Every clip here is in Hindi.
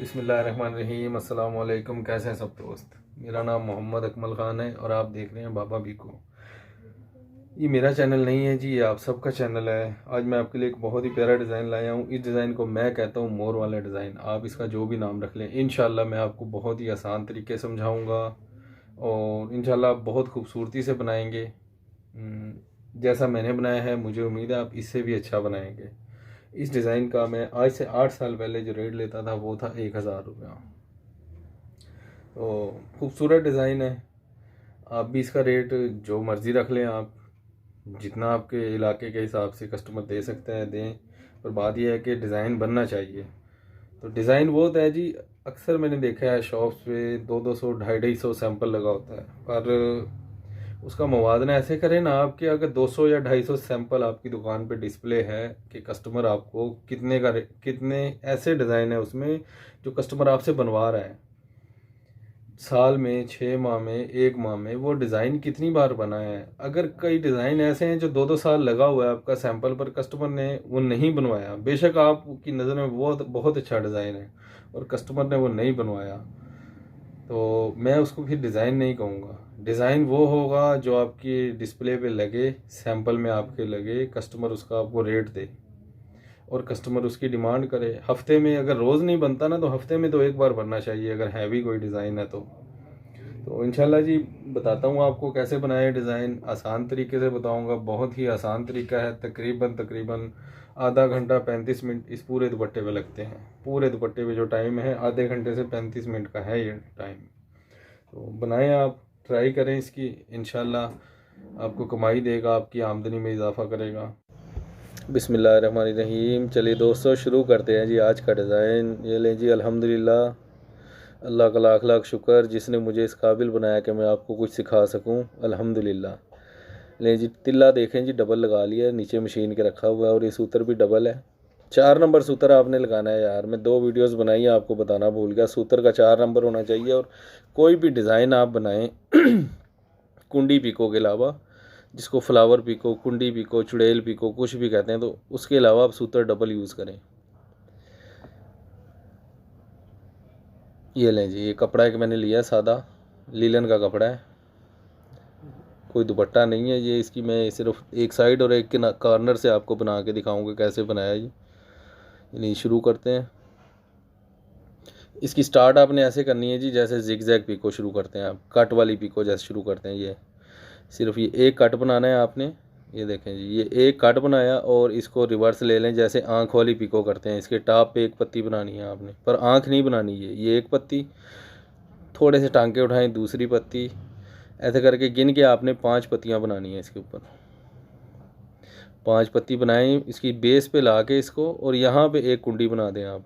बिस्मिल्लाहिर्रहमानिर्रहीम। अस्सलाम वालेकुम। कैसे हैं सब दोस्त? मेरा नाम मोहम्मद अकमल ख़ान है और आप देख रहे हैं बाबा बीको। ये मेरा चैनल नहीं है जी, ये आप सबका चैनल है। आज मैं आपके लिए एक बहुत ही प्यारा डिज़ाइन लाया हूँ। इस डिज़ाइन को मैं कहता हूँ मोर वाला डिज़ाइन। आप इसका जो भी नाम रख लें, इंशाल्लाह मैं आपको बहुत ही आसान तरीके से समझाऊँगा और इंशाल्लाह आप बहुत खूबसूरती से बनाएंगे। जैसा मैंने बनाया है मुझे उम्मीद है आप इससे भी अच्छा बनाएंगे। इस डिज़ाइन का मैं आज से 8 साल पहले जो रेट लेता था वो था 1000 रुपया। तो खूबसूरत डिज़ाइन है। आप भी इसका रेट जो मर्ज़ी रख लें, आप जितना आपके इलाके के हिसाब से कस्टमर दे सकते हैं दें, पर बात यह है कि डिज़ाइन बनना चाहिए। तो डिज़ाइन वो होता है जी, अक्सर मैंने देखा है शॉप्स पे 200 250 सैंपल लगा होता है, पर उसका मुवाजना ऐसे करें ना आपके, अगर 200 या 250 सैंपल आपकी दुकान पे डिस्प्ले है कि कस्टमर आपको कितने ऐसे डिज़ाइन है उसमें जो कस्टमर आपसे बनवा रहा है, साल में 6 माह में 1 माह में वो डिज़ाइन कितनी बार बना है। अगर कई डिज़ाइन ऐसे हैं जो 2-2 साल लगा हुआ है आपका सैंपल पर, कस्टमर ने वो नहीं बनवाया, बेशक आपकी नज़र में वो बहुत अच्छा डिज़ाइन है और कस्टमर ने वो नहीं बनवाया, तो मैं उसको फिर डिज़ाइन नहीं कहूँगा। डिज़ाइन वो होगा जो आपकी डिस्प्ले पे लगे, सैंपल में आपके लगे, कस्टमर उसका आपको रेट दे और कस्टमर उसकी डिमांड करे। हफ्ते में अगर रोज़ नहीं बनता ना, तो हफ्ते में तो एक बार बनना चाहिए अगर हैवी कोई डिज़ाइन है तो इंशाल्लाह जी बताता हूँ आपको कैसे बनाए डिज़ाइन। आसान तरीके से बताऊँगा, बहुत ही आसान तरीका है। तकरीबन आधा घंटा 35 मिनट इस पूरे दुपट्टे पे लगते हैं। पूरे दुपट्टे पे जो टाइम है आधे घंटे से 35 मिनट का है ये टाइम। तो बनाएं, आप ट्राई करें इसकी, इंशाल्लाह आपको कमाई देगा, आपकी आमदनी में इजाफ़ा करेगा। बिस्मिल्लाहिर्रहमानिर्रहीम। चलिए दोस्तों शुरू करते हैं जी आज का डिज़ाइन। ये लें जी, अल्हम्दुलिल्लाह, अल्लाह का लाख लाख शुक्र जिसने मुझे इस काबिल बनाया कि मैं आपको कुछ सिखा सकूं, अल्हम्दुलिल्लाह। लें जी, तिल्ला देखें जी, डबल लगा लिया है, नीचे मशीन के रखा हुआ है और ये सूत्र भी डबल है। 4 नंबर सूत्र आपने लगाना है यार। मैं 2 वीडियोस बनाई है, आपको बताना भूल गया। सूत्र का 4 नंबर होना चाहिए और कोई भी डिज़ाइन आप बनाएं कुंडी पिको के अलावा, जिसको फ्लावर पिको, कुंडी पिको, चुड़ैल पिको कुछ भी कहते हैं, तो उसके अलावा आप सूत्र डबल यूज़ करें। ये लें जी, ये कपड़ा एक मैंने लिया सादा लीलन का कपड़ा है, कोई दुपट्टा नहीं है ये। इसकी मैं सिर्फ एक साइड और एक के कॉर्नर से आपको बना के दिखाऊंगा कैसे बनाया ये। नहीं, शुरू करते हैं। इसकी स्टार्ट आपने ऐसे करनी है जी, जैसे जिग जैग पिको शुरू करते हैं आप, कट वाली पिको जैसे शुरू करते हैं। ये सिर्फ ये एक कट बनाना है आपने। ये देखें जी, ये एक कट बनाया और इसको रिवर्स ले लें, जैसे आँख वाली पिको करते हैं। इसके टॉप पे एक पत्ती बनानी है आपने, पर आँख नहीं बनानी है। ये एक पत्ती, थोड़े से टांके उठाएं, दूसरी पत्ती, ऐसे करके गिन के आपने 5 पत्तियां बनानी है इसके ऊपर। 5 पत्ती बनाएं, इसकी बेस पे ला के इसको, और यहाँ पे एक कुंडी बना दें आप।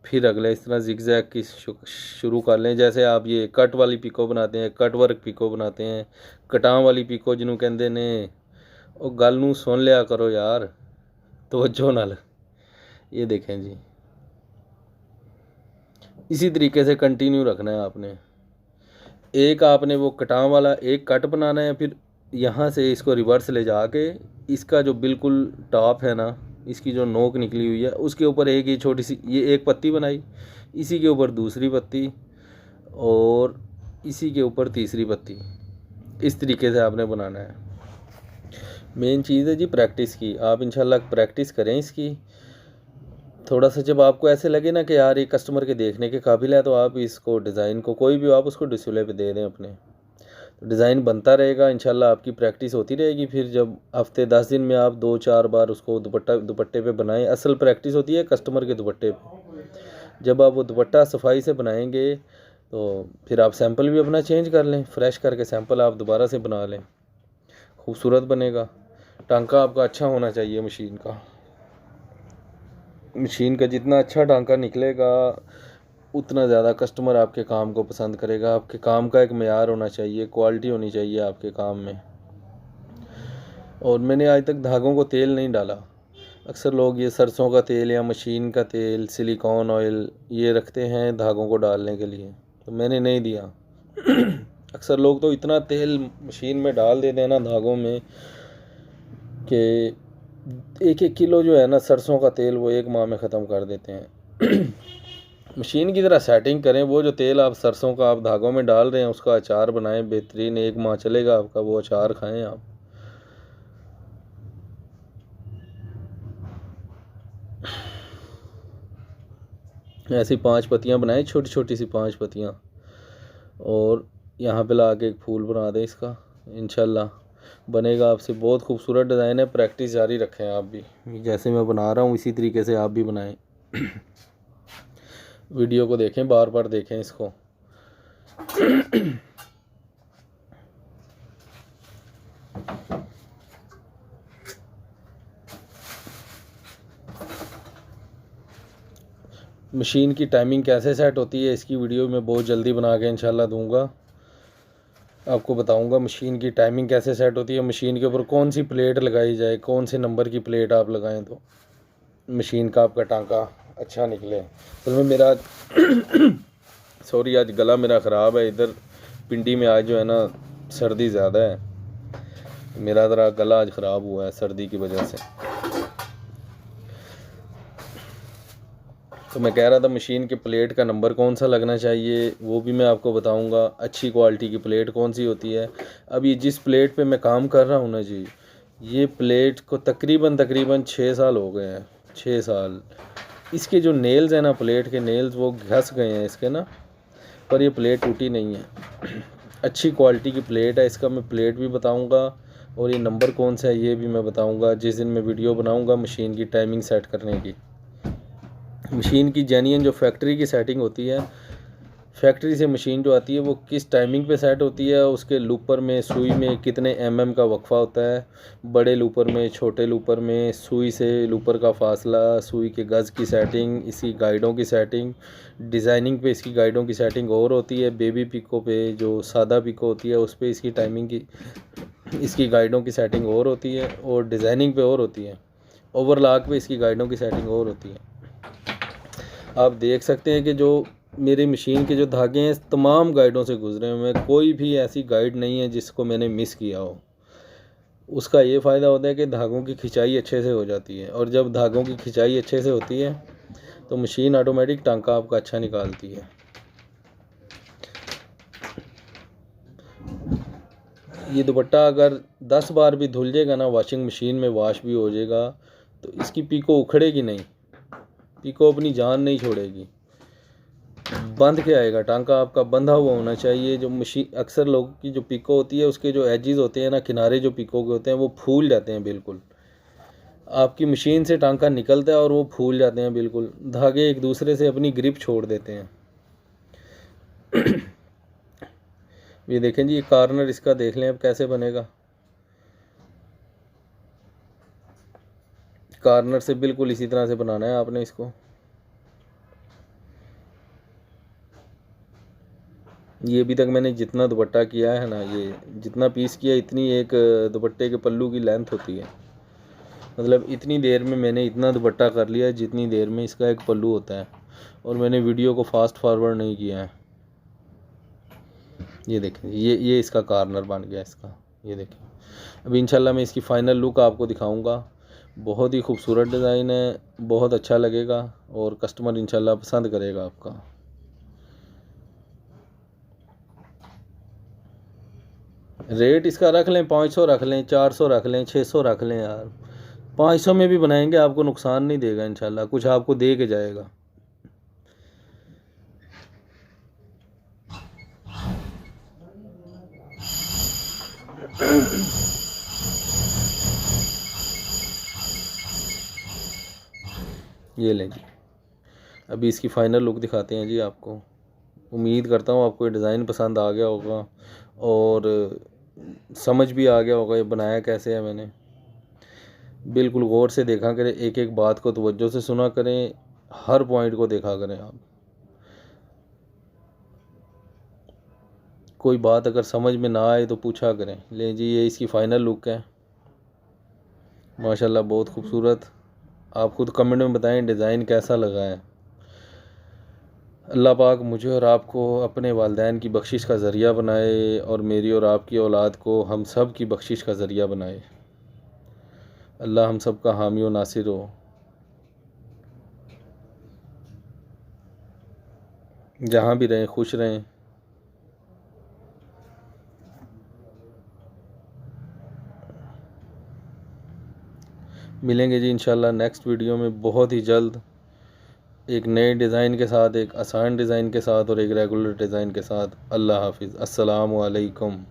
फिर अगले इस तरह जिगजैग की शुरू कर लें। जैसे आप ये कट वाली पिको बनाते हैं, कट वर्क पिको बनाते हैं, कटां वाली पिको जिन्हों कहते ने, और गल नूं सुन लिया करो यार तवज्जो नाल। ये देखें जी, इसी तरीके से कंटिन्यू रखना है आपने। एक आपने वो कटां वाला एक कट बनाना है, फिर यहाँ से इसको रिवर्स ले जाके इसका जो बिल्कुल टॉप है ना, इसकी जो नोक निकली हुई है उसके ऊपर एक ही छोटी सी ये एक पत्ती बनाई, इसी के ऊपर दूसरी पत्ती और इसी के ऊपर तीसरी पत्ती। इस तरीके से आपने बनाना है। मेन चीज़ है जी प्रैक्टिस की। आप इंशाल्लाह प्रैक्टिस करें इसकी। थोड़ा सा जब आपको ऐसे लगे ना कि यार ये कस्टमर के देखने के काबिल है, तो आप इसको डिज़ाइन को कोई भी आप उसको डिस्प्ले पे दे दें अपने, तो डिज़ाइन बनता रहेगा। इंशाल्लाह आपकी प्रैक्टिस होती रहेगी। फिर जब हफ्ते 10 दिन में आप 2-4 बार उसको दुपट्टे पे बनाएं, असल प्रैक्टिस होती है कस्टमर के दुपट्टे पे। जब आप वो दुपट्टा सफाई से बनाएंगे तो फिर आप सैंपल भी अपना चेंज कर लें, फ्रेश करके सैंपल आप दोबारा से बना लें, खूबसूरत बनेगा। टांका आपका अच्छा होना चाहिए मशीन का जितना अच्छा टांका निकलेगा उतना ज़्यादा कस्टमर आपके काम को पसंद करेगा। आपके काम का एक मेयार होना चाहिए, क्वालिटी होनी चाहिए आपके काम में। और मैंने आज तक धागों को तेल नहीं डाला। अक्सर लोग ये सरसों का तेल या मशीन का तेल, सिलिकॉन ऑयल ये रखते हैं धागों को डालने के लिए, तो मैंने नहीं दिया। अक्सर लोग तो इतना तेल मशीन में डाल देते हैं ना धागों में कि 1-1 किलो जो है ना सरसों का तेल वो 1 माह में ख़त्म कर देते हैं। मशीन की तरह सेटिंग करें। वो जो तेल आप सरसों का आप धागों में डाल रहे हैं उसका अचार बनाएं, बेहतरीन 1 माह चलेगा आपका, वो अचार खाएं आप। ऐसी 5 पत्तियां बनाएं, छोटी छोटी सी 5 पत्तियां, और यहाँ पे ला के एक फूल बना दें इसका। इंशाल्लाह बनेगा आपसे। बहुत खूबसूरत डिज़ाइन है। प्रैक्टिस जारी रखें आप भी, जैसे मैं बना रहा हूँ इसी तरीके से आप भी बनाएं। वीडियो को देखें, बार बार देखें इसको। मशीन की टाइमिंग कैसे सेट होती है इसकी वीडियो मैं बहुत जल्दी बना के इंशाल्लाह दूंगा, आपको बताऊंगा मशीन की टाइमिंग कैसे सेट होती है, मशीन के ऊपर कौन सी प्लेट लगाई जाए, कौन से नंबर की प्लेट आप लगाएं तो मशीन का आपका टांका अच्छा निकले। असल में मेरा सॉरी आज गला मेरा ख़राब है। इधर पिंडी में आज जो है ना सर्दी ज़्यादा है, मेरा ज़रा गला आज ख़राब हुआ है सर्दी की वजह से। तो मैं कह रहा था मशीन के प्लेट का नंबर कौन सा लगना चाहिए वो भी मैं आपको बताऊंगा। अच्छी क्वालिटी की प्लेट कौन सी होती है। अब ये जिस प्लेट पे मैं काम कर रहा हूँ ना जी, ये प्लेट को तकरीबन 6 साल हो गए हैं, 6 साल। इसके जो नेल्स हैं ना, प्लेट के नेल्स वो घस गए हैं इसके ना, पर ये प्लेट टूटी नहीं है। अच्छी क्वालिटी की प्लेट है। इसका मैं प्लेट भी बताऊँगा और ये नंबर कौन सा है ये भी मैं बताऊँगा जिस दिन मैं वीडियो बनाऊँगा मशीन की टाइमिंग सेट करने की। मशीन की जेन्युइन जो फैक्ट्री की सेटिंग होती है, फैक्ट्री से मशीन जो आती है वो किस टाइमिंग पे सेट होती है, उसके लूपर में सुई में कितने mm का वक्फा होता है, बड़े लूपर में छोटे लूपर में, सुई से लूपर का फासला, सुई के गज़ की सेटिंग, इसकी गाइडों की सेटिंग, डिज़ाइनिंग पे इसकी गाइडों की सेटिंग और होती है। बेबी पिको पे जो सादा पिको होती है उस पर इसकी टाइमिंग की इसकी गाइडों की सेटिंग और होती है, और डिज़ाइनिंग पे और होती है। ओवरलॉक पे इसकी गाइडों की सेटिंग और होती है। आप देख सकते हैं कि जो मेरी मशीन के जो धागे हैं तमाम गाइडों से गुजरे हुए हैं, कोई भी ऐसी गाइड नहीं है जिसको मैंने मिस किया हो। उसका ये फ़ायदा होता है कि धागों की खिंचाई अच्छे से हो जाती है, और जब धागों की खिंचाई अच्छे से होती है तो मशीन ऑटोमेटिक टांका आपका अच्छा निकालती है। ये दुपट्टा अगर 10 बार भी धुल जाएगा ना, वॉशिंग मशीन में वॉश भी हो जाएगा, तो इसकी पीको उखड़ेगी नहीं, पीको अपनी जान नहीं छोड़ेगी, बंध के आएगा। टांका आपका बंधा हुआ होना चाहिए। जो मशीन अक्सर लोगों की जो पीको होती है उसके जो एजेस होते हैं ना, किनारे जो पीको के होते हैं वो फूल जाते हैं बिल्कुल। आपकी मशीन से टांका निकलता है और वो फूल जाते हैं बिल्कुल, धागे एक दूसरे से अपनी ग्रिप छोड़ देते हैं। ये देखें जी, ये कॉर्नर इसका देख लें अब कैसे बनेगा। कॉर्नर से बिल्कुल इसी तरह से बनाना है आपने इसको। ये अभी तक मैंने जितना दुपट्टा किया है ना, ये जितना पीस किया इतनी एक दुपट्टे के पल्लू की लेंथ होती है। मतलब इतनी देर में मैंने इतना दुपट्टा कर लिया जितनी देर में इसका एक पल्लू होता है, और मैंने वीडियो को फास्ट फॉरवर्ड नहीं किया है। ये देखें, ये इसका कॉर्नर बन गया इसका। ये देखें, अभी इंशाल्लाह मैं इसकी फ़ाइनल लुक आपको दिखाऊंगा। बहुत ही खूबसूरत डिज़ाइन है, बहुत अच्छा लगेगा और कस्टमर इंशाल्लाह पसंद करेगा आपका। रेट इसका रख लें 500 रख लें, 400 रख लें, 600 रख लें यार। 500 में भी बनाएंगे आपको नुकसान नहीं देगा इंशाल्लाह, कुछ आपको दे के जाएगा। ये लें जी, अभी इसकी फ़ाइनल लुक दिखाते हैं जी आपको। उम्मीद करता हूँ आपको ये डिज़ाइन पसंद आ गया होगा और समझ भी आ गया होगा ये बनाया कैसे है मैंने। बिल्कुल गौर से देखा करें, एक एक बात को तवज्जो से सुना करें, हर पॉइंट को देखा करें आप। कोई बात अगर समझ में ना आए तो पूछा करें। ले जी, ये इसकी फ़ाइनल लुक है माशाल्लाह, बहुत खूबसूरत। आप खुद कमेंट में बताएं डिज़ाइन कैसा लगा है। अल्लाह पाक मुझे और आपको अपने वालिदैन की बख्शिश का ज़रिया बनाए, और मेरी और आपकी औलाद को हम सब की बख्शिश का ज़रिया बनाए। अल्लाह हम सब का हामी व नासिर हो। जहाँ भी रहें खुश रहें। मिलेंगे जी इंशाल्लाह नेक्स्ट वीडियो में बहुत ही जल्द, एक नए डिज़ाइन के साथ, एक आसान डिज़ाइन के साथ और एक रेगुलर डिज़ाइन के साथ। अल्लाह हाफिज़। अस्सलामु अलैकुम।